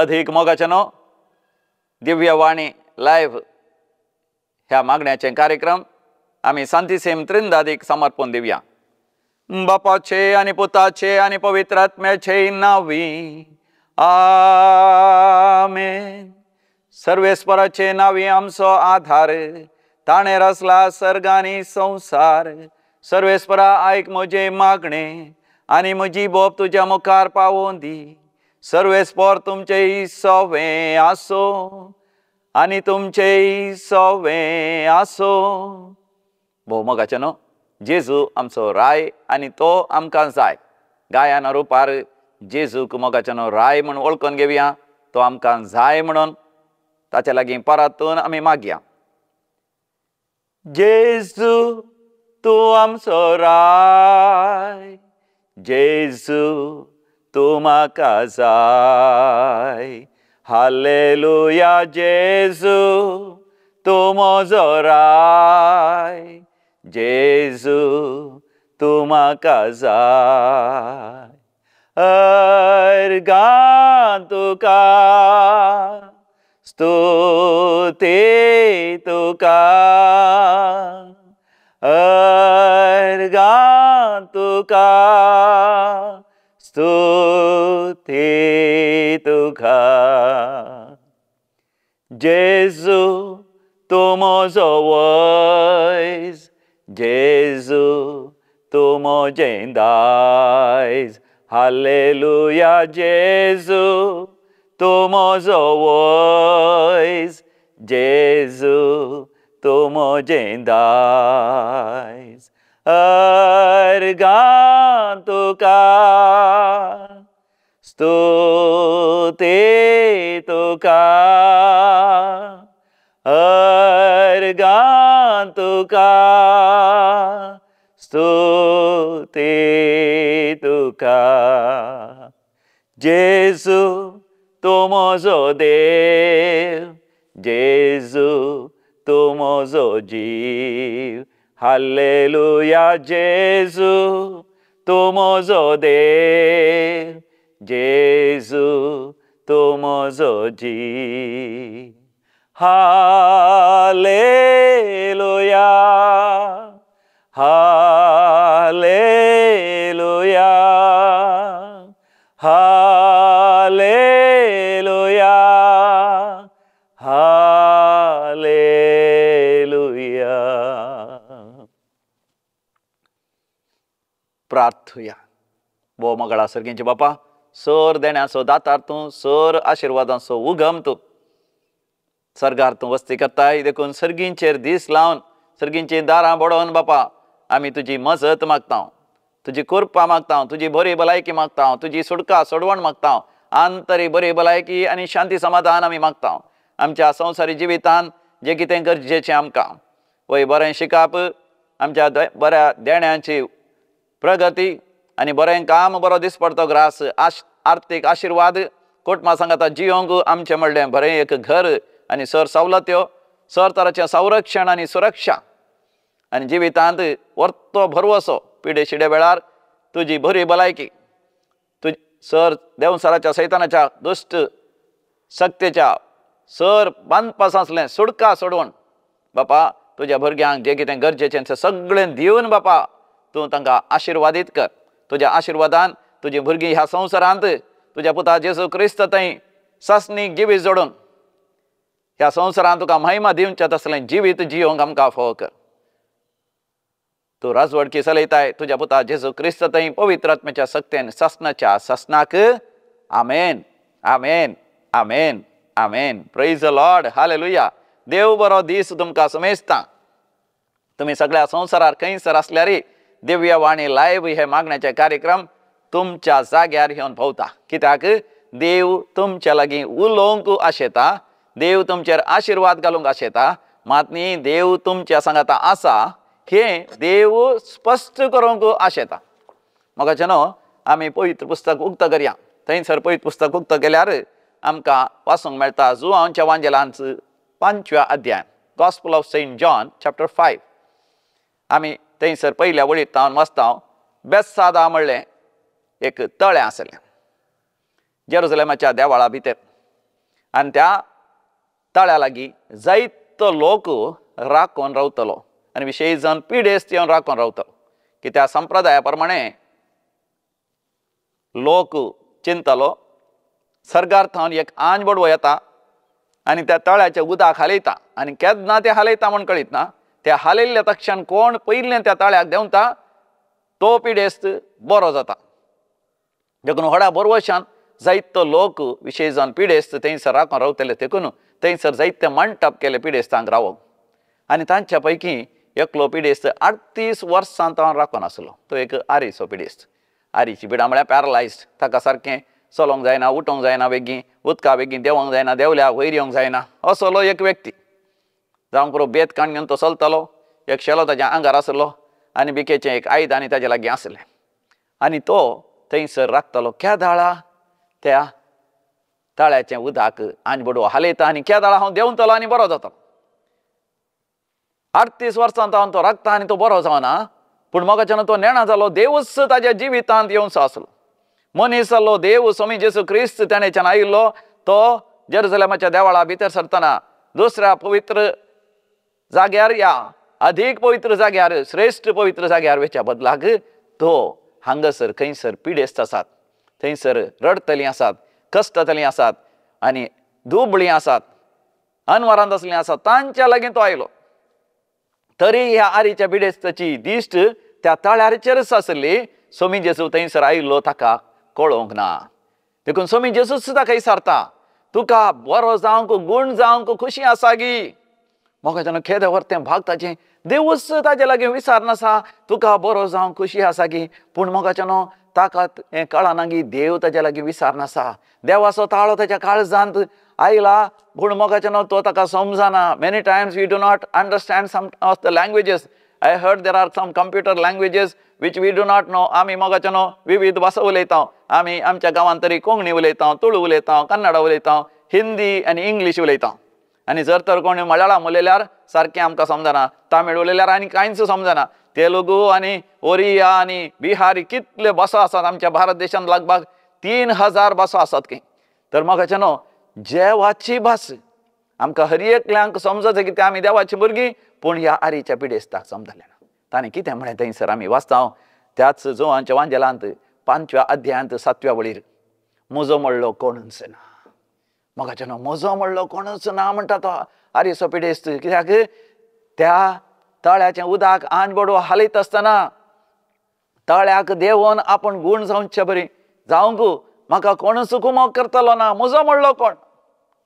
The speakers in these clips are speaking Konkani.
अधिक मोगाचनो दिव्यवाणी लाईव्ह ह्या मागण्याचे कार्यक्रम आम्ही शांतीसेम त्रिंदादीक समर्पण देऊया. बापाचे आणि पुताचे आणि पवित्र आत्म्याचे नावी आमेन. सर्वेश्वराचे नावी आमचो आधार, ताणे रचला सर्गानी संसार. सर्वेश्वरा ऐक म्हजे मागणे आणि म्हजी बोब तुझ्या मुखार पावोवन दी. सर्वेस्पर तुमचे सवे आसो आणि तुमचे सवे आसो. भोव मोगाचनो जेजू आमचो राय आणि तो आमकां जाय. गायना रुपार जेजूक मोगाचनो राय म्हणून वळखून घेवया, तो आमकां जाय म्हणून. ताचे लागीं परतून आमी मागया. जेजू तूं आमचो राय, जेजू तूं म्हाका जाय. हालेलुया जेजू तूं म्हजो राय, जेजू तूं म्हाका जाय. अर्गां तुका स्तुती तुका, अर्गां तुका स्तुती तुका. जेजू तूं म्हजो वैज, जेजू तूं म्हजें दायज. हालेलुया जेजू तूं म्हजो वैज, जेजू तूं म्हजें दायज. अर्गां तुका स्तुती तुका, अर्गां तुका स्तुती तुका. जेजू तूं म्हजो देव, जेजू तूं म्हजो जीव. हालेलुया जेजू तूं म्हजो देव, जेजू तूं म्हजो जीव. Hallelujah, hallelujah, hallelujah, hallelujah. प्रार्थुया. भोव मोगाळा सर्गींचे बापा, सर देण्याचो दातार तूं, सर आशिर्वादाचो उगम तूं. सर्गार तूं वस्ती करताय, देखून सर्गींचेर दीस लावन सर्गींची दारां बडोवन बापा आमी तुजी मजत मागता, तुजी कृपा मागता, तुजी बरी भलायकी मागता, तुजी सुटका सोडवण मागता. आंतरी बरी भलायकी आनी शांती समाधान आमी मागता. आमच्या संवसारी जिवितांत जे कितें गरजेचें आमकां, वय बरें शिकप, आमच्या बऱ्या देण्याची प्रगती आनी बरें काम, बरो दीस पडतो ग्रास, आर्थीक आशिर्वाद, कुटुंबा सांगाता जियोंक आमचें म्हणलें बरें एक घर आनी सर सवलत्यो, सर तराचें संरक्षण आनी सुरक्षा आनी जिवितांत वर्तो भरवसो पिडे शिडे वेळार तुजी बरी भलायकी. सर देंवसराच्या सैतानाच्या दुश्ट शक्तीच्या सर बांदपास आसलें सुडका सोडवण बापा तुज्या भुरग्यांक जे कितें गरजेचें तें सगळें दिवन बापा तूं तांकां आशिर्वादीत कर. तुज्या आशिर्वादान तुजी भुरगीं ह्या संवसारांत तुज्या पुता जेजू क्रिस्त थंय सस्नीक जिवीत जोडून ह्या संवसारांत तुका महिमा दिवचें तसलें जिवीत जियोंक आमकां फोव कर. तूं राजवडकी चलयताय तुज्या पुता जेजू क्रिस्त थंय पवित्र आत्म्याच्या शक्तीन ससनाच्या ससनाक. आमेन, आमेन, आमेन, आमेन. Praise the Lord. हालेलुया. देव बरो दीस तुमकां समेजता. तुम्ही सगळ्या संवसारार खंयसर आसल्यार दिव्यवाणी लायव्ह हे मागण्याचे कार्यक्रम तुमच्या जाग्यार येवन भोंवता. कित्याक देव तुमच्या लागीं उलोवंक आशेता, देव तुमचेर आशिर्वाद घालूंक आशेता. मात न्ही देव तुमच्या सांगाता आसा हे देव स्पश्ट करूंक आशेता. मोगाचे न्हू आमी पवित्र पुस्तक उक्त करया. थंयसर पवित्र पुस्तक उक्त केल्यार आमकां वाचूंक मेळटा जुआंच्या वांजेलांचो 5व्या अध्याय, gospel of Saint John chapter 5. आमी थंयसर पयल्या वळींत हांव वाचता. बेतसादा म्हणलें एक तळें आसलें जेरुसलेमाच्या देवाळा भितर. आनी त्या तळ्या लागीं जायतो लोक राखून रावतलो आनी विशेश जावन पिडेस्त येवन राखून रावतलो की त्या संप्रदाया प्रमाणे लोक चिंतलो सर्गार्थान एक आंज बडवो येता आनी त्या तळ्याच्या उदक हालयता आनी केन्ना ते हालयता म्हण कळीत ना त्या हालयल्ल्या तक्षण कोण पयलें त्या तळ्याक देंवता तो पिडेस्त बरो जाता देखून व्हडा बरवशान जायतो लोक विशेश जावन पिडेस्त थंयसर राखून रावतले देखून थंयसर जायते मंडप केले पिडेस्तांक रावप आनी तांच्या पैकी एकलो पिडेस्त 38 वर्सां तो राखून आसलो तो एक आरीचो पिडेस्त आरीची पिडा म्हळ्यार पॅरलायज्ड ताका सारकें चलोंक जायना उठोंक जायना बेगीन उदका बेगीन देवोंक जायना देवल्याक वयर येवंक जायना असलो एक व्यक्ती जावं पुरो बेत काण घेवन तो चलतालो एक शेलो ताच्या आंगार आसलो आनी बिकेचें एक आयद आनी ताचे लागीं आसलें आनी तो थंयसर राखतालो केदाळा त्या तळ्याचें उदक आंज बडवो हालयता आनी केदाळा हांव देंवतलो आनी बरो जाता 38 वर्सां तो राखता आनी तो बरो जावना पूण मोगाच्यान तो नेणा जालो देवूच ताच्या जिवितांत येवचो आसलो मनीस जाल्लो देव स्वामी जेसू क्रिस्त तेणेच्यान आयिल्लो तो जेरुसलेमाच्या देवळा भितर सरतना दुसऱ्या पवित्र जाग्यार या अधिक पवित्र जाग्यार श्रेष्ठ पवित्र जाग्यार वेच्या बदलाक तो हांगासर खंयसर पिडेस्त आसात थंयसर रडतलीं आसात कश्टतलीं आसात आनी दुबळीं आसात अनवरांत आसलीं आसात तांच्या लागीं तो आयलो तरी ह्या आरीच्या पिडेस्ताची दिश्ट त्या तळ्याचेरच आसली स्वामी जेसू थंयसर आयिल्लो ताका कळोवंक ना देखून स्वामी जेसूच ताका विचारता तुका बरो जावंक गूण जावंक खुशी आसा गी मोगाच्यान खेद व्हरतें भाग ताचें देवूच ताचे लागीं विचारनासा तुका बरो जावंक खुशी आसा गी पूण मोगाच्यान ताका हें कळना गी देव ताचे लागीं विचारनासा देवाचो ताळो ताच्या काळजांत आयला पूण मोगाच्यान तो ताका समजना many times we do not understand some of the languages I heard there are some computer languages which we do not know आमी मोगाच्यान विविध भास उलयता आमी आमच्या गांवांत तरी कोंकणी उलयता तुळू उलयता कन्नड उलयता हिंदी आनी इंग्लीश उलयता आनी जर तर कोणी मल्याळम उलयल्यार सारकें आमकां समजना तामीळ उलयल्यार आनी कांयच समजना तेलुगू आनी ओरिया आनी बिहारी कितले भासो आसात आमच्या भारत देशांत लागभग 3000 भासो आसात खंय तर मोगाच्यान देवाची भास आमकां हर एकल्यांक समजत की ते आमी देवाची भुरगीं पूण ह्या आरीच्या पिडेस्ताक समजलें ना ताणें कितें म्हळें थंयसर आमी वाचता त्याच जोवांच्या वांजेलांत 5व्या अध्यायांत 7व्या वळीर म्हजो म्हणलो कोणूच ना मोगाच्यान म्हजो म्हणलो कोणूच ना म्हणटा तो आरीचो पिडेस्त कित्याक त्या तळ्याचें उदक आंज बडवो हालयता आसतना तळ्याक देंवन आपूण गूण जावचे बरी जावंक म्हाका कोणूच कुमोग करतलो ना म्हजो म्हणलो कोण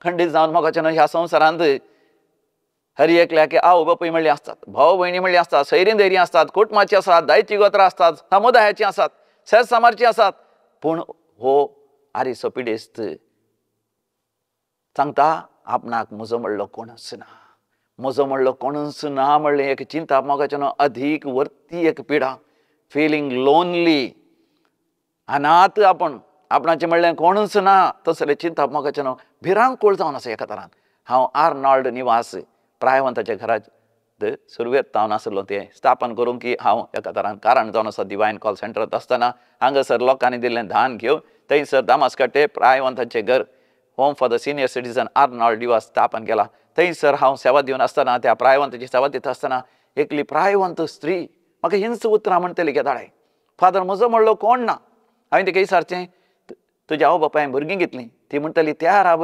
खंडीत जावन मोगाच्यान ह्या संवसारांत हर एकल्याक आवय बापूय म्हणली आसतात भाव भयणी म्हणली आसतात सैरीं धैर्य आसतात कुटुंबाची आसात दायची गोत्रां आसतात समुदायाची आसात शेत समारची आसात पूण हो आरीचो पिडेस्त सांगता आपणाक म्हजो म्हणलो कोणूच ना म्हजो म्हणलो कोणूच ना म्हणलें एक चिंता मोगाच्यान अधिक वर्ती एक पिडा फिलींग लोनली अनाथ आपणाचें म्हणलें कोणूच ना तसलें चिंता मोगाच्यान भिरांकूळ जावन आसा एका तरान हांव आर्नॉल्ड निवास प्रायवंताच्या घरांत सुरवेत जावन आसलो तें स्थापन करूंक की हांव एका तरान कारण जावन आसा डिवायन कॉल सेंटरांत आसतना हांगासर लोकांनी दिल्लें धान घेवन थंयसर दामास्कटे प्रायवंताचें घर home for the senior citizen Arnold निवास स्थापन केला थंयसर हांव सेवा दिवन आसतना त्या प्रायवंताची सेवा दिता आसतना एकली प्रायवंत स्त्री म्हाका हिंच उतरां म्हणटली केदाळे फादर म्हजो म्हणलो कोण ना हांवें तेका विचारचें तुज्या आवय बापायन भुरगीं कितलीं ती म्हणटली 13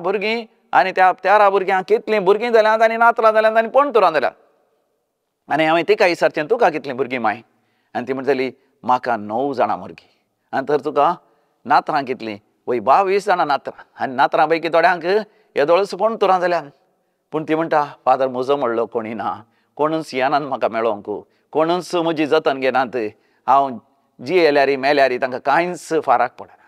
भुरगीं आनी त्या 13 भुरग्यांक कितलीं भुरगीं जाल्यांत आनी नातलां जाल्यांत आनी पणतुरां जाल्यात आनी हांवें तिका विचारचें तुका कितलीं भुरगीं माय आनी ती म्हणटली म्हाका 9 जाणां भुरगीं आनी तर तुका नातरां कितलीं वय 22 जाणां नातरां आनी नातरां पैकी थोड्यांक येदोळच पणतुरां जाल्यात पूण ती म्हणटा फादर म्हजो म्हणलो कोणी ना कोणूच येनात म्हाका मेळोंक कोणूच म्हजी जतन घेनात हांव जियेल्यारी मेल्यारी तांकां कांयच फरक पडना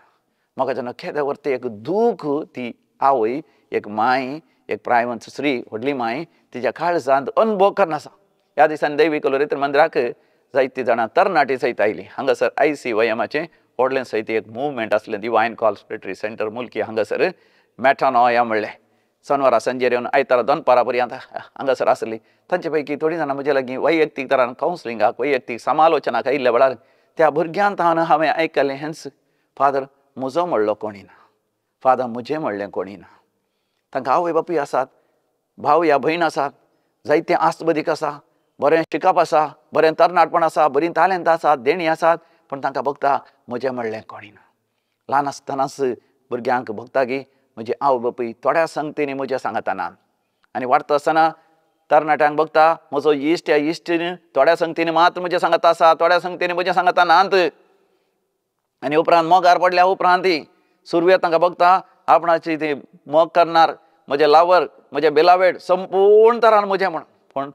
म्हाका जेन्ना खेद व्हरता एक दूख ती आवय एक माय एक प्रायवंत स्त्री व्हडली माय तिच्या काळजांत अनुभव करनासा ह्या दिसांनी दैवी कलोरित्र मंदिराक जायतीं जाणां तरणाटी सयत आयलीं हांगासर ICYMचें व्हडलें सयत एक मुवमेंट आसलें डिवायन कॉल स्पिरिटरी सेंटर मुल्की हांगासर मेठानोया म्हणलें शनिवारा संजेर येवन आयतारा दनपारा पर्यंत हांगासर आसलीं तांचे पैकी थोडीं जाणां म्हजे लागीं वैयक्तीक तरान कावन्सिलिंगाक वैयक्तीक समालोचनाक आयिल्ल्या वेळार त्या भुरग्यांत हांवें आयकलें हेंच फादर म्हजो म्हणलो कोणी ना फादर म्हजें म्हणलें कोणी ना. तांकां आवय बापूय आसात, भाव या भयण आसात, जायते आस्तबदीक आसा, बरें शिकप आसा, बरें तरणाटपण आसा, बरीं तालेंत आसात, देणी आसात, पण तांकां भोगता म्हजें म्हणलें कोणी ना. ल्हान आसतनाच भुरग्यांक भोगता की म्हजे आवय बापूय थोड्या संगतींनी म्हज्या सांगाता नात. आनी वाडटा आसतना तरणाट्यांक भोगता म्हजो इश्ट ह्या इश्टीन थोड्या संगतींनी मात म्हज्या सांगाता आसा, थोड्या संगतींनी म्हज्या सांगाता नात. आनी उपरांत मोगार पडल्या उपरांत सुरवेत तांकां भोगता आपणाची ती मोग करणार, म्हजे लावर, म्हजे बेलावेड संपूर्ण तरान म्हजें म्हण. पूण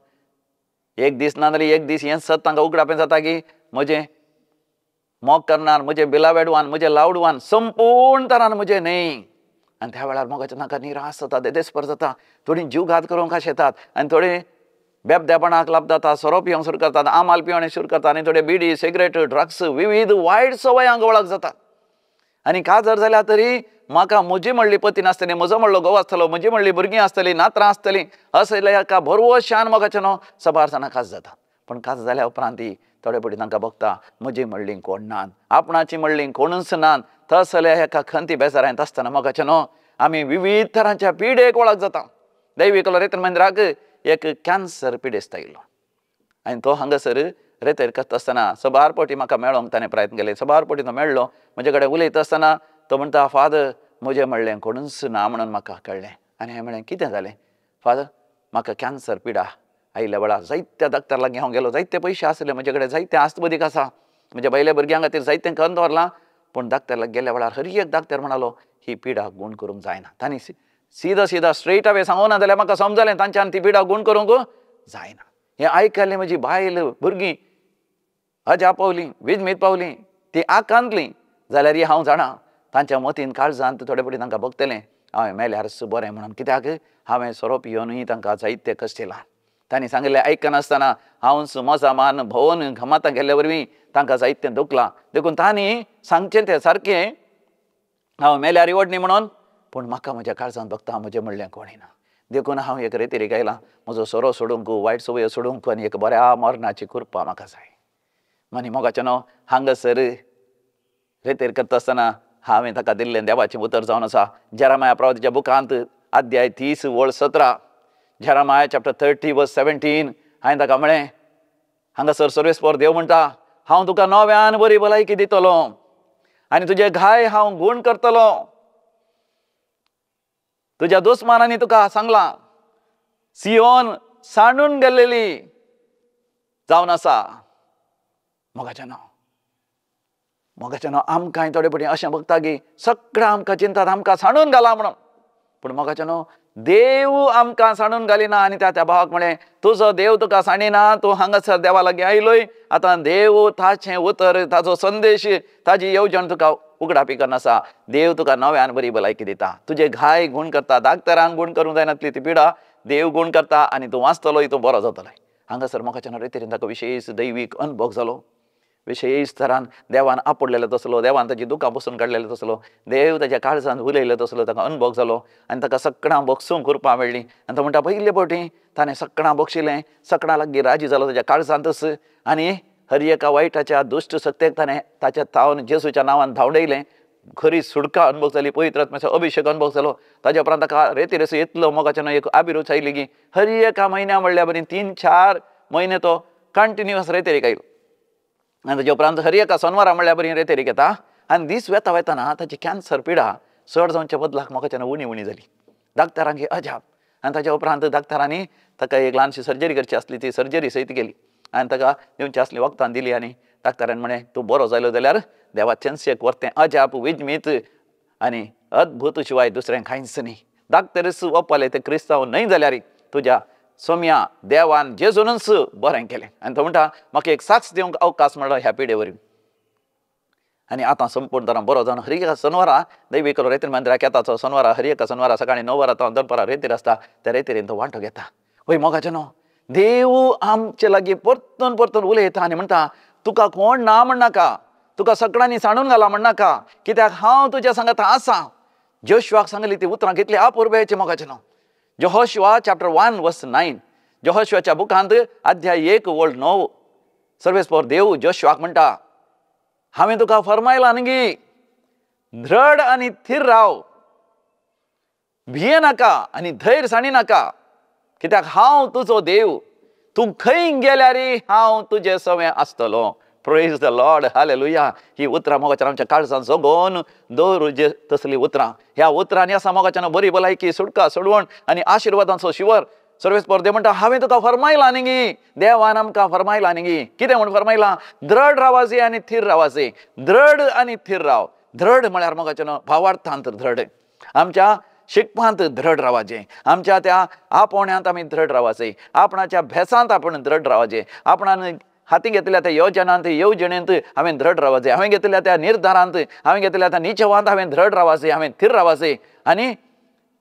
एक दीस ना जाल्यार एक दीस हें सत तांकां उगडापें जाता की म्हजें मोग करणार, म्हजें बेलावेडवान, म्हजें लावडवान संपूर्ण तरान म्हजें न्ही. आनी त्या वेळार मोगाच्या नाका निराश जाता, देदेस्पर जाता. थोडीं जीव घात करूंक अशें येतात आनी थोडे बेबदेपणाक लाभ जाता, सोरो पिवंक सुरू करतात, आमाल पिवणें सुरू करतात आनी थोडे बिडी, सिगरेट, ड्रग्स, विविध वायट संवयांक वळख जातात. आनी काजर जाल्यार तरी म्हाका म्हजी म्हणली पती नासतली, म्हजो म्हणलो घोव आसतलो, म्हजी म्हणली भुरगीं आसतलीं, नात्रां आसतलीं, असले हाका भरवशान मोगाचें न्हू सबार जाणां काज जाता. पण काज जाल्या उपरांत थोडे फावटी तांकां भोगता म्हजी म्हणलीं कोण नात, आपणाची म्हणलीं कोणूच नात. तसले हेका खंती बेजारायत आसतना मोगाचें न्हू आमी विविध तरांच्या पिडेक वळख जाता. दैवीक रेतर मंदिराक एक कॅन्सर पिडेस्त आयिल्लो आनी तो हांगासर रेतेर करता आसतना सबार फावटी म्हाका मेळोंक ताणें प्रयत्न केले. सबार फावटी तो मेळ्ळो, म्हजे कडेन उलयता आसतना तो म्हणटा फादर म्हजें म्हणलें कोणूच ना म्हणून म्हाका कळ्ळें. आनी हांवें म्हणलें कितें जालें? फादर म्हाका कॅन्सर पिडा आयिल्ल्या वेळार जायत्या डॉक्टर लागीं हांव गेलो, जायते पयशे आसले म्हजे कडेन, जायते आस्तबदीक आसा, म्हज्या बैल्या भुरग्यां खातीर जायतें करून दवरलां. पूण डॉक्टर लागीं गेल्या वेळार हर एक डॉक्टर म्हणलो ही पिडा गूण करूंक जायना. तांणी सीदा स्ट्रेट अवे सांगूं ना जाल्यार म्हाका समजलें तांच्यान ती पिडा गूण करूंक जायना. हें आयकल्लें म्हजी बायल भुरगीं अजा पावलीं, विजमीत पावलीं, ती आकांतलीं जाल्यार हांव जाणा तांच्या मतीन काळजांत थोडे फावटी तांकां भोगतलें हांवें मेल्यार बरें म्हणून. कित्याक हांवें सोरो पियोनूय तांकां जायते कश्ट दिला. तांणी सांगिल्लें आयकनासतना हांव मोजा मान भोंवन घमातां गेल्ले वरवीं तांकां जायतें दुखलां. देखून तांणी सांगचें तें सारकें हांव मेल्यार इवडनी म्हणून, पूण म्हाका म्हज्या काळजांत भोगता म्हजें म्हणलें कोणूय ना. देखून हांव एक रेतीरेक आयलां म्हजो सोरो सोडूंक, वायट संवयो सोडूंक आनी एक बऱ्या मरणाची कृपा म्हाका जाय. आनी मोगाचें न्हू हांगासर रेतेर करता आसतना हांवें ताका दिल्लें देवाचें उतर जावन आसा जेरेमाया प्रवादीच्या बुकांत अध्याय 30 वळ 17. जेरेमाया चॅप्टर 30 वर्स 17 हांवें ताका म्हळें हांगासर सर्वेस्पर देव म्हणटा हांव तुका नव्यान बरी भलायकी दितलो आनी तुजे घाय हांव गूण करतलो. तुज्या दुस्मानांनी तुका सांगलां सियोन सांडून गेल्लेली जावन आसा. मोगाचें न्हू आमकांय थोडे फावटी अशें भोगता की सगळें आमकां चिंतात आमकां सांडून घाला म्हणून. पूण मोगाचें न्हू देव आमकां सांडून घालिना. आनी त्या भावाक म्हळें तुजो देव तुका सांडिना, तूं हांगासर देवा लागीं आयलोय, आतां देव ताचें उतर, ताचो संदेश, ताजी येवजण तुका उगडापी करनासा. देव तुका नव्यान बरी भलायकी दिता, तुजे घाय गूण करता. डाक्टरांक गूण करूंक जायनातली ती पिडा देव गूण करता आनी तूं वाचतलोय, तूं बरो जातलोय. हांगासर मोगाचें रेतीन ताका विशेश दैवीक अनुभव जालो. विशेश तरान देवान आपडलेलो तसलो, देवान ताची दुकां पसून काडलेलो तसलो, देव ताच्या काळजांत उलयलो तसलो ताका अनुभव जालो. आनी ताका सगळां भोगसूंक कृपा मेळ्ळी. आनी तो म्हणटा पयले फावटी ताणें सगळां भोगशिलें, सगळां लागीं राजी जालो ताच्या काळजांतच. आनी हर एका वायटाच्या दुश्ट सत्तेक ताणें ताच्या तावन जेसूच्या नांवान धांवडयलें. खरी सुडका अनुभव जाली, पवित्र आत्म्याचो अभिशेक अनुभव जालो. ताच्या उपरांत ताका रेतीर येतलो मोगाचें एक आबिरूच आयली की हर एका म्हयन्या म्हणल्यार बरी 3-4 म्हयने तो कंटिन्युअस रेतीरेक आयलो. आनी ताच्या उपरांत हर एका सोनवारा म्हणल्यार बरी रेतीरेक येता. आनी दीस वयतना ताची कॅन्सर पिडा चड जावच्या बदलाक मोगाचें उणी जाली. डाक्टरांक अजाप. आनी ताच्या उपरांत डाक्टरांनी ताका एक ल्हानशी सर्जरी करची आसली, ती सर्जरी सयत केली आनी ताका दिवची आसली वखदां दिली. आनी डाक्टरान म्हळें तूं बरो जालो जाल्यार देवाचें शेक व्हरतें. अजाप, विजमीत आनी अद्भुत शिवाय दुसरें कांयच न्ही. डाक्टरच ओपले ते क्रिस्तांव न्हय जाल्यार तुज्या सोम्या देवान जेजूनच बरें केलें. आनी तो म्हणटा म्हाका एक साथ दिवंक अवकाश मेळ्ळो ह्या पिडे वरवीं. आनी आतां संपूर्ण तरान बरो जावन हर एका शेनवारा दैवीक रेतीर मंदिराक येता. तो शेनवारा हर एका शेनवारा सकाळीं 9 वरां तो दनपारां रेतीर आसता. त्या रेतीरेन तो वांटो घेता. वय मोगाचें न्हू देव आमचे लागीं परतून परतून उलयता आनी म्हणटा तुका कोण ना म्हणनाका, तुका सगळ्यांनी सांडून घाला म्हणनाका, कित्याक हांव तुज्या सांगाता आसा. जोशुआक सांगली ती उतरां कितली अपुर्बेची मोगाचें न्हू. यहोशुआ चॅप्टर 1 वर्स 9 यहोशुआच्या बुकांत अध्याय 1 वळ 9 सर्वेस्पर देव जोशुआक म्हणटा हांवें तुका फरमायलां न्ही दृढ आनी थीर राव भिये नाका आनी धैर्य साणी नाका, कित्याक हांव तुजो देव, तूं खंय गेल्यार हांव तुजे सवें आसतलो. प्रेज द लॉर्ड, हालेलुया. ही उतरां मोगाच्यान आमच्या काळजांत जगोवन दवरूं जे तसली उतरां. ह्या उतरांनी आसा मोगाच्यान बरी भलायकी, सुटका, सोडवण आनी आशिर्वादांचो शिवर. सर्वेस्पर देव म्हणटा हांवें तुका फरमायलां न्ही गी, देवान आमकां फरमायलां न्ही गी. कितें म्हूण फरमायलां? दृढ रावाजे आनी थीर रावाजे. दृढ आनी थीर राव. दृढ म्हळ्यार मोगाच्यान भावार्थांत दृढ, आमच्या शिकपांत दृढ रावाजे, आमच्या त्या आपोवण्यांत आमी दृढ रावाजे, आपणाच्या भेसांत आपण दृढ रावाजे, आपणान हाती घेतल्या त्या योजनांत येवजणेंत हांवें दृढ रावाजे, हांवें घेतल्या त्या निर्धारांत, हांवें घेतल्या त्या निचवांत हांवें दृढ रावाजे, हांवें थीर रावाजे. आनी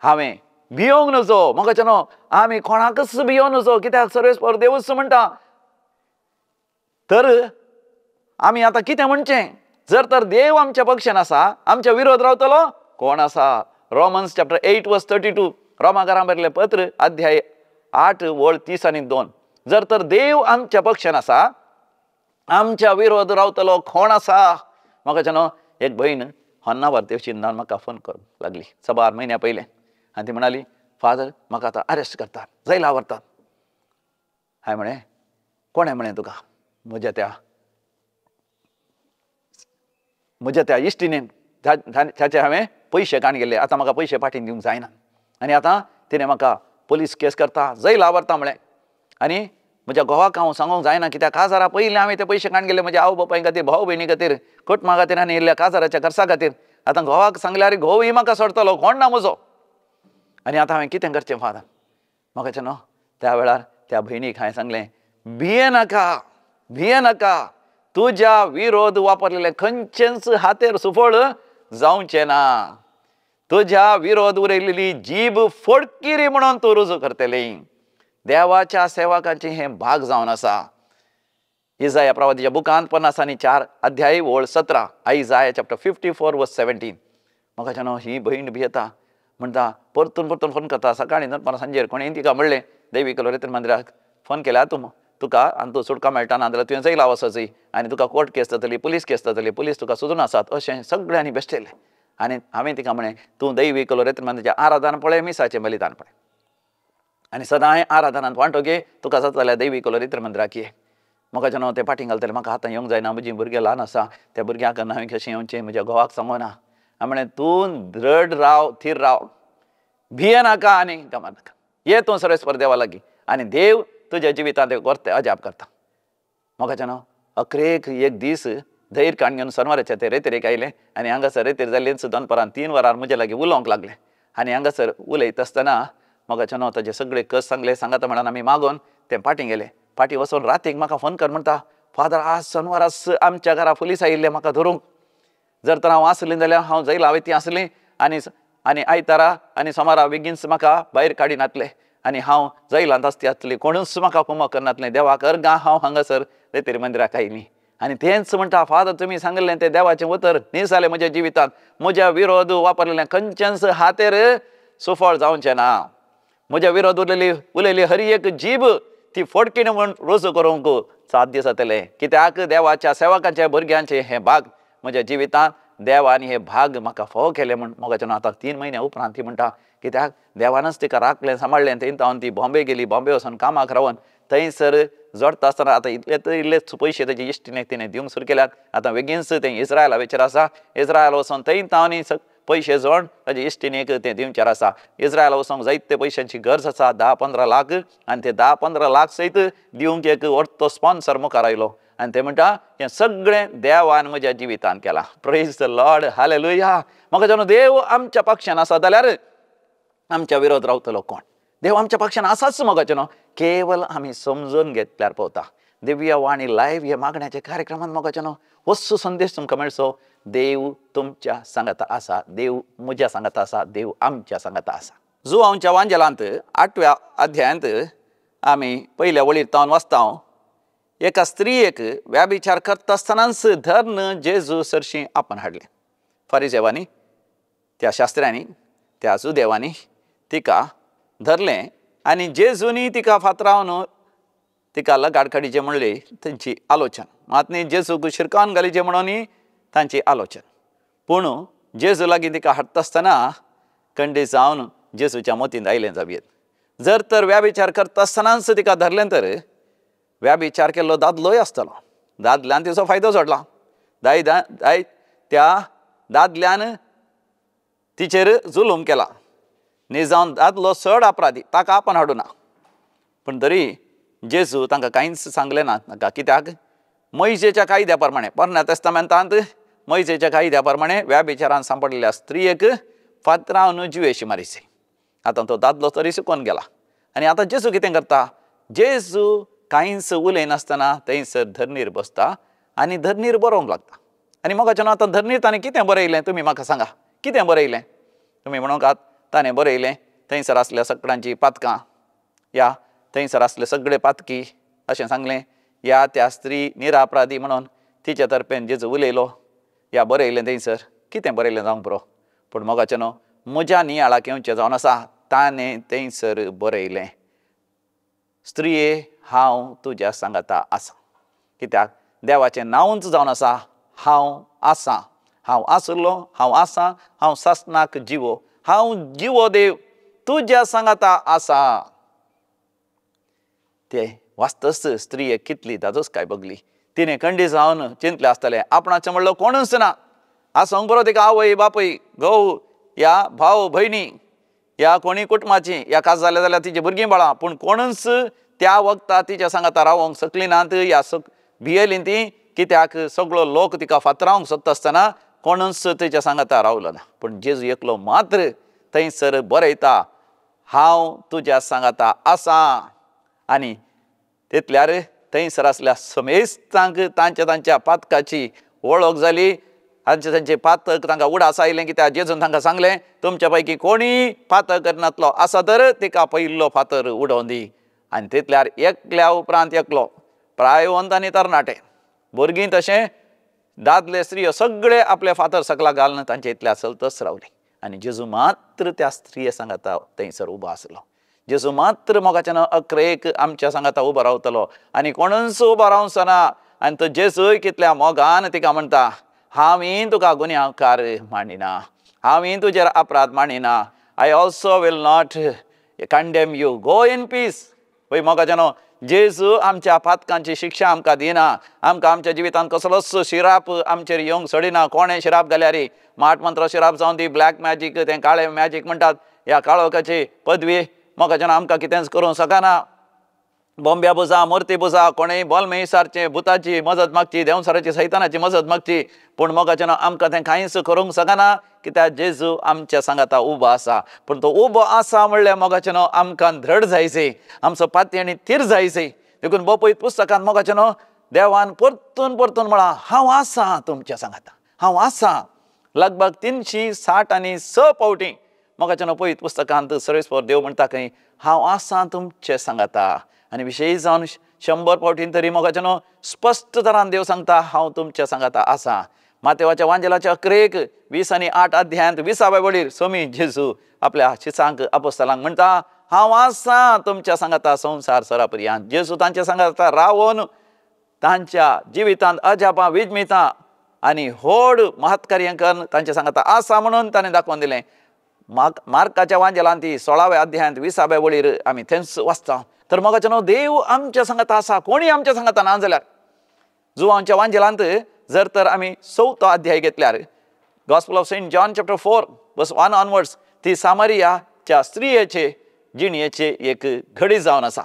हांवें भियोंक नजो. मोगाच्यान आमी कोणाकच भियोंक नजो, कित्याक सर्वेस्पर देवूच म्हणटा. तर आमी आतां कितें म्हणचें? जर तर देव आमच्या पक्षान आसा, आमच्या विरोध रावतलो कोण आसा? रोमन्स चॅप्टर 8 वर्स 32, रोमाकारांक बरयल्लें पत्र अध्याय 8 वळ 30 आनी 2. जर तर देव आमच्या पक्षान आसा, आमच्या विरोध रावतलो कोण आसा? मोगाच्यान एक भयण हन्ना भारतेवचिंदान म्हाका फोन करूंक लागली 6 म्हयन्या पयलें, आनी ती म्हणाली, फादर म्हाका आतां अरेस्ट करतात, जैला व्हरतात. हांवें म्हळें कोणें म्हळें तुका? म्हज्या त्या इश्टिणेन, ताचे हांवें पयशे काण गेले, आतां म्हाका पयशे फाटीं दिवंक जायना. आनी आतां तिणें म्हाका पुलीस केस करता, जैला व्हरता म्हळें. आनी म्हज्या घोवाक हांव सांगूंक जायना, कित्याक काजारा पयलीं हांवें ते पयशे काण गेले म्हज्या आवय बापाय खातीर, भाव भयणी खातीर, कुटुंबा खातीर आनी इल्ल्या काजाराच्या खर्चा खातीर. आतां घोवाक सांगल्यार घोवूय म्हाका सोडटलो, कोण ना म्हजो. आनी आतां हांवें कितें करचें फादर? म्हाका न्हू त्या वेळार त्या भयणीक हांवें सांगलें, भिये नाका, भिये नाका, तुज्या विरोध वापरलेले खंयचेच हातेर सुफळ जावचें ना. तुज्या विरोध उरयलेली जीब फोडकिरी म्हणून तूं रुजू करतली. देवाच्या सेवकांचे हें भाग जावन आसा. इजाया प्रवादीच्या बुकांत 50 आनी 4 अध्याय वळ 17, आयजाया चॅप्टर 54 वर्स 17. म्हाका न्हू ही भयण भियेता, म्हणटा परतून परतून फोन करता, सकाळीं दनपारां सांजेर. कोणें तिका म्हणलें दैवी कलोरेतर मंदिराक फोन केल्यार तुका आनी तूं सुटका मेळटा ना जाल्यार तुवें जैला वचचीं आनी तुका कोर्ट केस जातली, पुलीस केस जातली, पुलीस तुका सोदून आसात, अशें सगळ्यांनी बेश्टयलें. आनी हांवें तिका म्हळें तूं दैवी कलोरेतर मंदिराचें आराधन पळय, मिसाचें बलिदान पळय, आनी सदांय आराधनांत वांटो घे. तुका जाता जाल्यार दैवी कलोरेतर मंदिराक ये. म्हाका न्हू तें फाटीं घालतलें, म्हाका आतां येवंक जायना, म्हजीं भुरगीं ल्हान आसा, त्या भुरग्यांक हांवें कशें येवचें, म्हज्या घोवाक सांगोना. हांवें म्हळें तूं दृढ राव, थीर राव, भिये नाका आनी गमा नाका. ये तूं सर्वेस्पर देवा लागीं, आनी देव तुज्या जिवितांत वर्ते अजाप करता. म्हाका न्हू अकरेक एक दीस धैर्य काण घेवन शनवाराच्या ते रेतेरेक आयलें, आनी हांगासर रेतेर जाल्लेच दनपारां 3 वरार म्हजे लागीं उलोवंक लागलें. आनी हांगासर उलयत आसतना म्हाका न्हू ताजे सगळे कस सांगले. सांगाता म्हणून आमी मागोवन ते फाटीं गेले. फाटीं वचून रातीक म्हाका फोन कर म्हणटा, फादर आज शनवारास आमच्या घरा पुलीस आयिल्ले म्हाका धरूंक. जर तर हांव आसलें जाल्यार हांव जैला वयती आसलें, आनी आयतारा आनी सोमारा बेगीनच म्हाका भायर काडी नातले, आनी हांव जैलांत आसती आसतली, कोणूच म्हाका कुमक करनातलें. देवाक अर्गां हांव हांगासर रेतेर मंदिराक आयलीं. आनी तेंच म्हणटा, फादर तुमी सांगलें तें देवाचें उतर न्ही जालें म्हज्या जिवितांत. म्हज्या विरोध वापरलेलें खंयचेच हातेर सुफळ जावचें ना. म्हज्या विरोध उलयली हर एक जीब ती फोडकीण म्हूण रुजू करूंक साध्य जातलें. कित्याक देवाच्या सेवकांच्या भुरग्यांचे हे भाग म्हज्या जिवितांत देवानी हे भाग म्हाका फोव केले म्हूण. म्हाका आतां 3 म्हयन्या उपरांत ती म्हणटा, कित्याक देवानच तिका राखलें सांबाळलें. थंय जावन ती बॉम्बे गेली, बॉम्बे वचून कामाक रावन थंयसर जोडटा आसतना आतां इतलेच पयशे तेजे इश्टिणेक तिणें दिवंक सुरू केल्यात. आतां बेगीनच तें इस्रायला वयचेर आसा. इस्रायल वचून थंय तांणी पयशे जोड ताजे इश्टिणेक तें दिवचेर आसा. इस्रायल वचोंक जायते पयशांची गरज आसा, 10-15 लाख, आनी ते 10-15 लाख सयत दिवंक एक व्हडलो स्पॉन्सर मुखार आयलो. आनी ते म्हणटा हें सगळें देवान म्हज्या जिवितांत केलां. Praise the Lord, hallelujah. म्हाका देव आमच्या पक्षान आसा जाल्यार आमच्या विरोध रावतलो कोण? देव आमच्या पक्षान आसाच. म्हाका केवल आमी समजून घेतल्यार पवता. दिव्य वाणी लायव्ह हे मागण्याच्या कार्यक्रमांत म्हाका वस्सू संदेश तुमकां मेळचो. देव तुमच्या सांगाता आसा, देव म्हज्या सांगाता आसा, देव आमच्या सांगाता आसा. जुआंवच्या वांजेलांत 8व्या अध्यायांत आमी पयल्या वळीर तावन वाचता, एका स्त्रियेक व्याभिचार करता आसतनाच धर्न जेजू सरशी आपण हाडलें. फारिसेवांनी, त्या शास्त्र्यांनी, त्या सुदेवांनी तिका धरलें आनी जेजूनी तिका फातरावन तिका लगाड काडीचें म्हणलें तांची आलोचन. मात न्ही जेजूक शिरकावन घालीचें म्हणून तांची आलोचन. पूण जेजू लागीं तिका हाडटा आसतना खंडीत जावन जेसूच्या मोतीन आयलें जाबयेत। जर तर व्याभिचार करता आसतनाच तिका धरलें तर व्याभिचार केल्लो दादलोय आसतलो, दादल्यान तिचो फायदो सोडला, त्या दादल्यान तिचेर जुलूम केला, न्ही जावन दादलो चड अपराधी, ताका आपण हाडूना। पूण तरी जेजू तांकां कांयच सांगलें ना, नाका, कित्याक मोइशेच्या कायद्या प्रमाणे, पोरण्या तेस्तामेंतांत मोइशेच्या कायद्या प्रमाणे व्याभिचारान सांपडलेल्या स्त्रियेक फातरावन जिवेशी मारिची। आतां तो दादलो तरी सुकोन गेला आनी आतां जेजू कितें करता? जेजू कांयच उलयनासतना थंयसर धरणीर बसता आनी धरणीर बरोवंक लागता। आनी मोगाचें आतां धरणीर ताणें कितें बरयलें तुमी म्हाका सांगा, कितें बरयलें? तुमी म्हणूंकात ताणें बरयलें थंयसर आसल्या सगळ्यांची पातकां, या थंयसर आसले सगळे पातकी, अशें सांगलें। या त्या स्त्री निरापराधी म्हणून तिचे तर्फेन जेजू उलयलो, या बरयलें थंयसर, कितें बरयलें जावंक पुरो। पूण मोगाचें न्हू, म्हज्या नियाळाक येवचें जावन आसा ताणें थंयसर बरयलें, स्त्रिये हांव तुज्या सांगाता आसां। कित्याक देवाचें नांवूच जावन आसा, हांव आसां, हांव आसलो, हांव आसां, हांव सासणाक जिवो, हांव जिवो देव तुज्या सांगाता आसां। ते वास्तस स्त्रियेक कितली दादोसकाय भोगली। तिणें खंडी जावन चिंतलें आसतलें, आपणाचें म्हणलो कोणूच ना, आसोंक बरो तिका आवय बापूय घोव या भाव भयणी या कोणी कुटुंबाची या खास जालें जाल्यार तिची भुरगीं बाळां, पूण कोणूच त्या वखदार तिच्या सांगाता रावोंक शकली नात। या भियेलीं ती, कित्याक सगळो लोक तिका फातरावंक सोदता आसतना कोणूच तिच्या सांगाता रावलो ना। पूण जेजू एकलो मात्र थंयसर बरयता, हांव तुज्या सांगाता आसां। आनी तितल्यार थंयसर आसल्या समेस्तांक तांच्या पातकाची वळख जाली, तांचे पातक तांकां उडास आयलें, कित्याक जेजून तांकां सांगलें, तुमच्या पैकी कोणी पातक करनातलो आसा तर तिका पयलो फातर उडोवन दी। आनी तितल्यार एकल्या उपरांत एकलो, प्रायवंत आनी तरणाटे, भुरगीं तशें दादले स्त्रियो सगळे आपले फातर सकला घालून तांचे इतल्या चलतच रावली। आनी जेजू मात्र त्या स्त्रिये सांगाता थंयसर उबो आसलो। जेजू मात्र मोगाचें अक्रेक आमच्या सांगाता उबो रावतलो आनी कोणूच उबो रावचो ना। आनी तो जेजूय कितल्या मोगान तिका म्हणटा, हांवें तुका गुन्यांवकार मानिना, हांवें तुजेर अपराध मानिना, I also will not condemn you, go in peace. पळय मोगाचें जेजू आमच्या पातकांची शिक्षा आमकां दिना, आमकां आमच्या जिवितांत कसलोच शिराप आमचेर येवंक सोडिना। कोणें शिराप घाल्यार माटमंत्र शिराप जावन दी, ब्लॅक मॅजीक, तें काळें मॅजीक म्हणटात, ह्या काळोखाची पदवी मोगाचें आमकां कितेंच करूंक शकना। बॉम्ब्या पुजा, मुर्ती पुजा, कोणेंय बोलमेसारचे भुताची मजत मागची, देंवसाराची सैतानाची मजत मागची, पूण मोगाचें आमकां तें कांयच करूंक शकना, कित्याक जेजू आमच्या सांगाता उबो आसा। पूण तो उबो आसा म्हणल्यार मोगाचें आमकां धड जायचे, आमचो पाती आनी थीर जायचे। देखून बोपयत पुस्तकांत मोगाचें देवान परतून परतून म्हळां, हांव आसां तुमच्या सांगाता, हांव आसां। लगभग 366 फावटी मोगाचें पळयत पुस्तकांत सर्वेस्पर देव म्हणटा खंय, हांव आसां तुमचे सांगाता। आनी विशेश जावन 100 फावटीन तरी मोगाचें स्पश्ट तरान देव सांगता, हांव तुमच्या सांगाता आसां। मातेवाच्या वांजेलाच्या अकरेक 20 आनी 8 अध्यायांत 20व्या वळीर स्वामी जेजू आपल्या शिसांक अपोस्तलांक म्हणटा, हांव आसां तुमच्या सांगाता संवसार सरापर्यंत। जेजू तांच्या सांगाता रावून तांच्या जिवितांत अजापां विजमितां आनी व्हड महत्कार्यां करून तांच्या सांगाता आसा म्हणून ताणें दाखोवन दिलें। मार्काच्या वांजेलांत 16व्या अध्यायांत 20व्या वळीर आमी थंयच वाचता। तर मोगाचें देव आमच्या सांगाता आसा, कोणी आमच्या सांगाता ना जाल्यार। जुवांच्या वांजेलांत जर तर आमी 4थो अध्याय घेतल्यार, gospel of Saint John chapter 4 verse 1 onwards, ती सामरियाच्या स्त्रियेचे जिणयेचे एक घडी जावन आसा।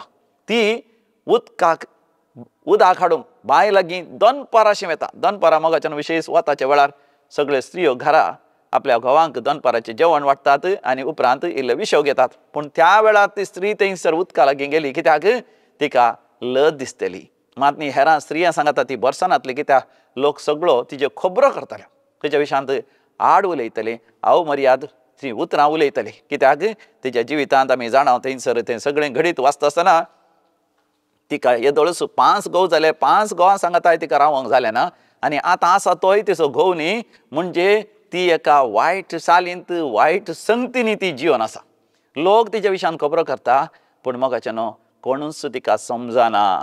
ती उदक हाडूंक बांय लागीं दनपाराशें वता। दनपारां मोगाचें विशेश वताच्या वेळार सगळे स्त्रियो घरा आपल्या घोवांक दनपाराचें जेवण वाडटात आनी उपरांत इल्लो विशव घेतात। पूण त्या वेळार ती स्त्री थंयसर उदका लागीं गेली, कित्याक तिका लज दिसतली। मात न्ही हेरां स्त्रियां सांगाता ती बरसनातली, कित्याक लोक सगळो तिच्यो खबरो करताले, तिच्या विशयांत आड उलयतले, अवमर्याद ती उतरां उलयतली, कित्याक तिच्या जिवितांत आमी जाणां थंयसर तें सगळें घडीत वाचता आसतना तिका येदोळस 5 घोव जाले, 5 घोवां सांगाताय तिका रावोंक जालें ना। आनी आतां आसा तोय तिचो घोव न्ही, म्हणजे ती एका वायट चालींत, वायट संगतींनी ती जिवन आसा। लोक तिच्या विशयान खबरो करता, पूण मोगाचें कोणूच तिका समजना,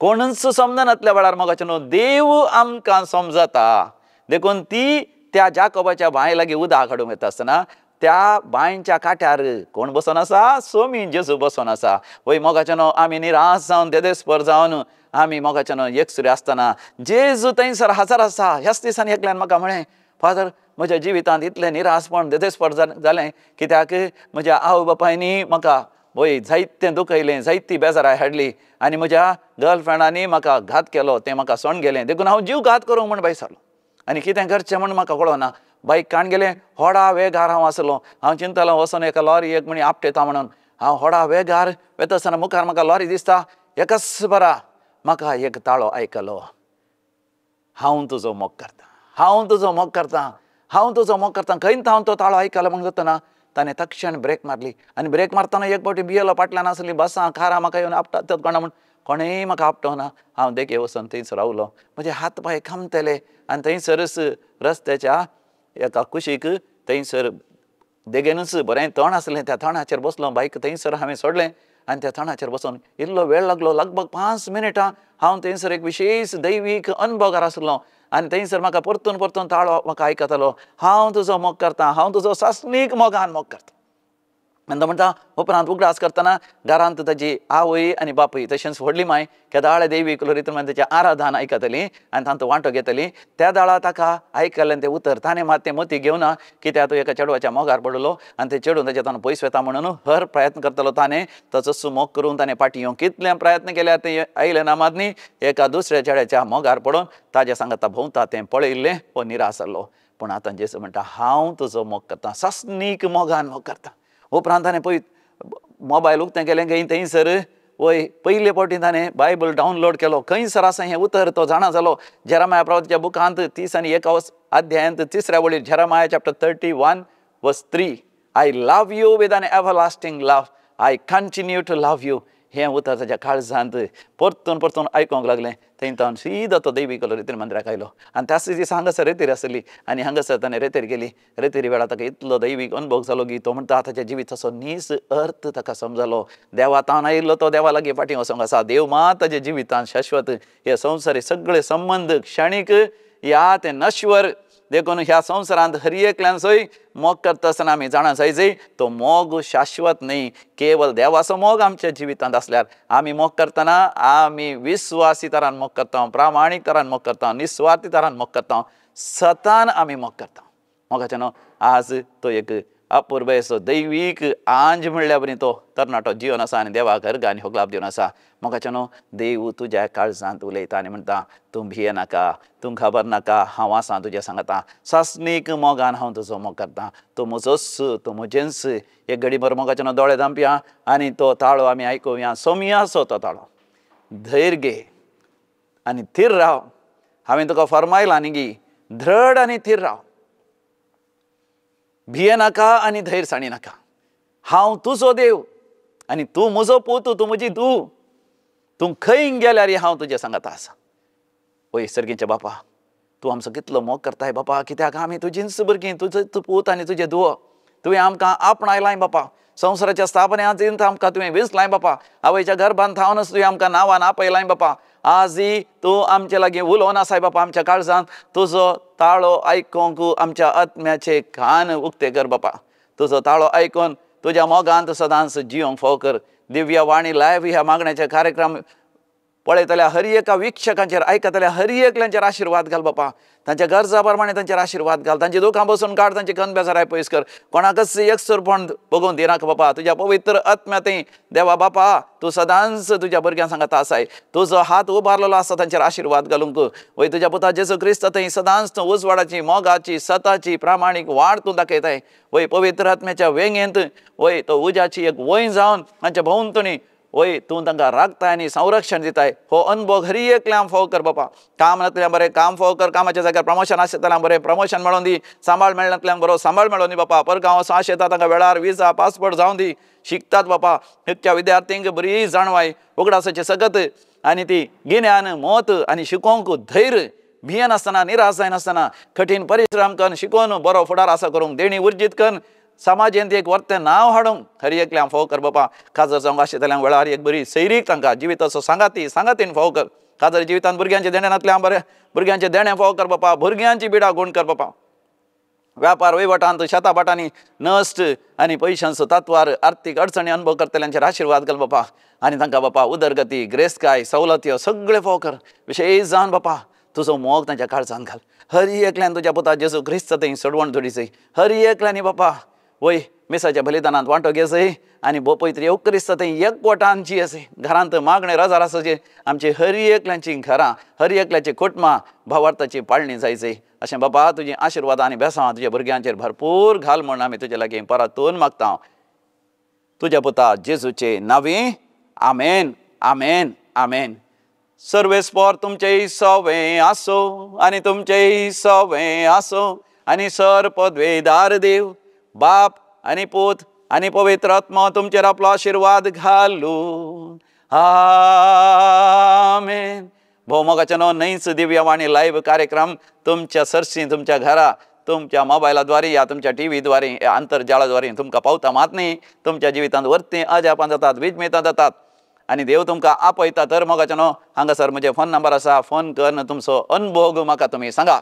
कोणूच समजनातल्या वेळार मोगाचें देव आमकां समजता। देखून ती त्या जाकोबाच्या बांय लागीं उदक हाडूंक येता आसतना त्या बांयच्या काट्यार कोण बसून आसा? स्वामी जेजू बसून आसा. वय मोगाच्यानो आमी निराश जावन देदेस्पर जावन आमी मोगाच्यानो एकसुरी आसतना जेजू थंयसर हजर आसा. ह्याच दिसांनी एकल्यान म्हाका म्हळें, फादर म्हज्या जिवितांत इतलें निराशपण देदेस्पर जालें कित्याक म्हज्या आवय बापायनी म्हाका वय जायतें दुखयलें, जायती बेजाराय हाडली आनी म्हज्या गर्लफ्रेंडांनी म्हाका घात केलो, तें म्हाका सोण गेलें. देखून हांव जीव घात करूंक म्हण बेजारलो आनी कितें करचें म्हण म्हाका कळना. बायक काण गेलें, व्हडा वेगार हांव आसलो. हांव चिंतलो वचोन एका लॉरीक म्हणी आपटयता म्हणून. हांव व्हडा वेगार वता आसतना मुखार म्हाका लॉरी दिसता. एकाच बरा म्हाका एक ताळो आयकलो. हांव तुजो मोग करतां, हांव तुजो मोग करतां, हांव तुजो मोग करतां. खंयत हांव तो ताळो आयकलो म्हणून वतना ताणें तक्षण ब्रेक मारली आनी ब्रेक मारतना एक फावटी भियेलो फाटल्यान आसली बसां कारां म्हाका येवन आपटात कोणा म्हूण. कोणेंय म्हाका आपटोना. हांव देगे वचोन थंयसर रावलो. म्हजे हात पांय खामतले आनी थंयसरच रस्त्याच्या एका कुशीक थंयसर देगेनूच बरें तण आसलें, त्या तणाचेर बसलो. बायक थंयसर हांवें सोडलें आनी त्या तणाचेर बसून इल्लो वेळ लागलो. लगभग 5 मिनटां हांव थंयसर एक विशेश दैवीक अनुभवार आसलो आनी थंयसर म्हाका परतून परतून ताळो म्हाका आयकतालो. हांव तुजो मोग करतां, हांव तुजो सासणीक मोगान मोग करतां. आनी तो म्हणटा उपरांत उगडास करतना घरांत ताजी आवय आनी बापूय तशेंच व्हडली माय केदाळे दैवीक रितीन तेचें आराधन आयकतली आनी तांचो वांटो घेतली. त्या दाळा ताका आयकलें तें उतर ताणें मात तें मती घेवना कित्याक तो एका चेडवाच्या मोगार पडलो आनी तें चेडून ताचे ताणें पयस वता म्हणून हर प्रयत्न करतलो. ताणें ताचो मोग करून ताणें फाटीं येवंक कितलें प्रयत्न केल्यार तें आयलें ना. मात न्ही एका दुसऱ्या चेड्याच्या मोगार पडून ताजे सांगाता भोंवता तें पळयल्लें हो निराश जाल्लो. पूण आतां जेसू म्हणटा हांव तुजो मोग करतां, सासणीक मोगान मोग करतां. उपरांत ताणें पळय मोबायल उक्तें केलें खंय थंयसर वय पयले फावटी ताणें बायबल डावनलोड केलो. खंयसर आसा हें उतर तो जाणा जालो. जेरमाया प्रवक्त्याच्या बुकांत 31 अध्यायांत 3ऱ्या वळीर Jeremiah chapter 31:3 I love you with an एवरलास्टींग लव, आय कंटिन्यू टू लव यू. हें उतर ताच्या काळजांत परतून परतून आयकोंक लागलें. थंयच्यान सीदा तो दैवीक रितीन मंदिराक आयलो आनी त्याच दिसा हांगासर रेतीर आसली आनी हांगासर ताणें रेतीर गेली. रेतीर वेळार ताका इतलो दैवीक अनुभव जालो की तो म्हणटा ताच्या जिविताचो नीस अर्थ ताका समजलो. देवातान आयिल्लो तो देवा लागीं फाटीं वचोंक आसा. देव मात ताच्या जिवितांत शाश्वत. हे संवसारी सगळे संबंद क्षणीक या ते नश्वर. देखून ह्या संवसारांत हर एकल्यान सोय मोग करता आसतना आमी जाणा जाय तो मोग शाश्वत न्ही. केवळ देवाचो मोग आमच्या जिवितांत आसल्यार आमी मोग करतना आमी विस्वासी तरान मोग करता, प्रामाणीक तरान मोग करता, निस्वार्थी तरान मोग करता, सतान आमी मोग करता. मोगाचें न्हू आज तो एक अपूर्व असो दैवीक आंज म्हणल्या बरी तो तरणाटो जीवन आसा आनी देवा घरगा आनी होगलाप दिवन आसा. मोगाचें न्हू देव तुज्या काळजांत उलयता आनी म्हणटा तूं भियेनाका, तूं खबर नाका, हांव आसां तुज्या सांगाता. सासणीक मोगान हांव तुजो मोग करतां. तूं म्हजोच, तूं म्हजेंच. एक घडीभर मोगाचें न्हू दोळे धांपया आनी तो ताळो आमी आयकुया. सोमयाचो तो ताळो. धैर्य घे आनी थीर राव. हांवें तुका फरमायलां न्ही गी, धड आनी थीर राव. भियेनाका आनी धैर्य साणिनाका. हांव तुजो देव आनी तूं म्हजो पूत, तूं म्हजी धूव. तूं खंय गेल्यार हांव तुज्या सांगाता आसा. वय सर्गीच्या बापा, तूं आमचो कितलो मोग करताय बापा, कित्याक आमी तुजींच भुरगीं, तुजो पूत आनी तुजे धुव. तुवें आमकां आपणायलाय बापा. संवसाराच्या स्थापनेंत आमकां तुवें वेंचलाय बापा. आवयच्या गर्भांत थावनच तुवें आमकां नांवान आपयलाय बापा. आजय तूं आमचे लागीं उलोवन आसाय बापा. आमच्या काळजांत तुजो ताळो आयकोंक आमच्या आत्म्याचे कान उक्ते कर बापा. तुजो ताळो आयकून तुज्या मोगांत सदांच जियोंक फाव कर. दिव्य वाणी लायव्ह ह्या मागण्याचे कार्यक्रम पळयतल्या हर एका विक्षकांचेर, आयकतल्या हर एकल्यांचेर आशिर्वाद घाल बापा. तांच्या गरजा प्रमाणे तांचेर आशिर्वाद घाल. तांची दुखां बसून काड, तांची कन बेजाराय पयस कर. कोणाकच एकसरपण बगोवन दिनाका बापा. तुज्या पवित्र आत्म्यातय देवा बापा तूं सदांच तुज्या भुरग्यां सांगाता आसाय. तुजो हात उबारलेलो आसा तांचेर आशिर्वाद घालूंक. वय तुज्या पुता जेजू क्रिस्त थंय सदांच तूं उजवाडाची, मोगाची, सताची, प्रामाणीक वाड तूं दाखयताय. वय पवित्र आत्म्याच्या वेंगेंत वय तो उज्याची एक वय जावन तांच्या भोंवतणी वय तूं तांकां राखताय आनी संरक्षण दिताय. हो अनुभव हर एकल्याक फाव कर बापा. काम नासल्यार बरें काम फाव कर. कामाच्या जाग्यार प्रमोशन आसतल्याक बरें प्रमोशन मेळोवन दी. सांबाळ मेळनातल्यांक बरो सांबाळ मेळोवन दी बापा. परगांव सांश येता तांकां वेळार विजा पासपोर्ट जावन दी. शिकतात बापा. इतक्या विद्यार्थ्यांक बरी जाणवाय उगडासाची सगत आनी ती गिन्यान मोत आनी शिकोवंक धैर्य. भियेन आसतना, निराश जायनासतना कठीण परिश्रम करून शिकोवन बरो फुडार आसा करूंक, देणी उर्जीत करून समाजेंत एक वर्तें नांव हाडूंक हर एकल्याक फाव कर बापा. काजर जावंक आशिल्ल्यांक वेळार एक बरी सैरीक तांकां जिविताचो सांगातीन फाव कर. काजर जिवितांत भुरग्यांचे देण्यांतल्यान बरें भुरग्यांचे देणें फाव कर बापा. भुरग्यांची बिडा गूण कर बापा. व्यापार वहिवटांत शेताबाटांनी नश्ट आनी पयशांचो तत्वार आर्थीक अडचणी अनुभव करतल्यांचेर आशिर्वाद घाल बापा आनी तांकां बापा उदरगती ग्रेस्काय सवलत्यो सगळे फाव कर विशेश जावन बापा तुजो मोग तांच्या काळजांत घाल हर एकल्यान तुज्या पुता जेजू क्रिस्त थंय सोडवण जोडिचय हर एकल्यांनी बापा वय मिसाच्या बलिदानांत वांटो घेसय आनी बोपयत्री क्रिस्त थंय एकवटान जियेसय घरांत मागणे रजार आसचे आमचे हर एकल्यांची घरां हर एकल्याची कुटुंबां भावार्थाची पाळणी जायचय अशें बापा तुजी आशिर्वाद आनी बेसांव तुज्या भुरग्यांचेर भरपूर घाल म्हण आमी तुजे लागीं परतून मागता तुज्या पुता जेजूचे नांवी आमेन आमेन आमेन. सर्वेस्पर तुमचेय सवें आसो आनी तुमचेय सवें आसो आनी सर पदवेदार देव बाप आनी पूत आनी पवित्र आत्मा तुमचेर आपलो आशिर्वाद घालूं आमेन. भोवमोगाच्या न्हयच दिव्यवाणी लायव्ह कार्यक्रम तुमच्या सरसी तुमच्या घरा तुमच्या मोबायलाद्वारे या तुमच्या टीव्हीद्वारे आंतरजाळाद्वारे तुमकां पावता मात न्ही तुमच्या जिवितांत वर्ती अजापां जातात विजमेतां जातात आनी देव तुमकां आपयता तर मोगाच्या न्हू हांगासर म्हजे फोन नंबर आसा फोन कर तुमचो अनुभव म्हाका तुमी सांगा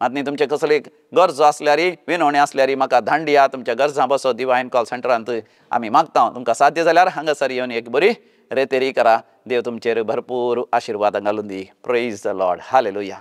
मात न्ही तुमचे कसले गरजो आसल्यार विनवणी आसल्यार म्हाका धाड दिया तुमच्या गरजां बसो डिवायन कॉल सेंटरांत आमी मागता तुमकां साध्य जाल्यार हांगासर येवन एक बरी रेतेरी करा देव तुमचेर भरपूर आशिर्वाद घालून दी. Praise the Lord hallelujah.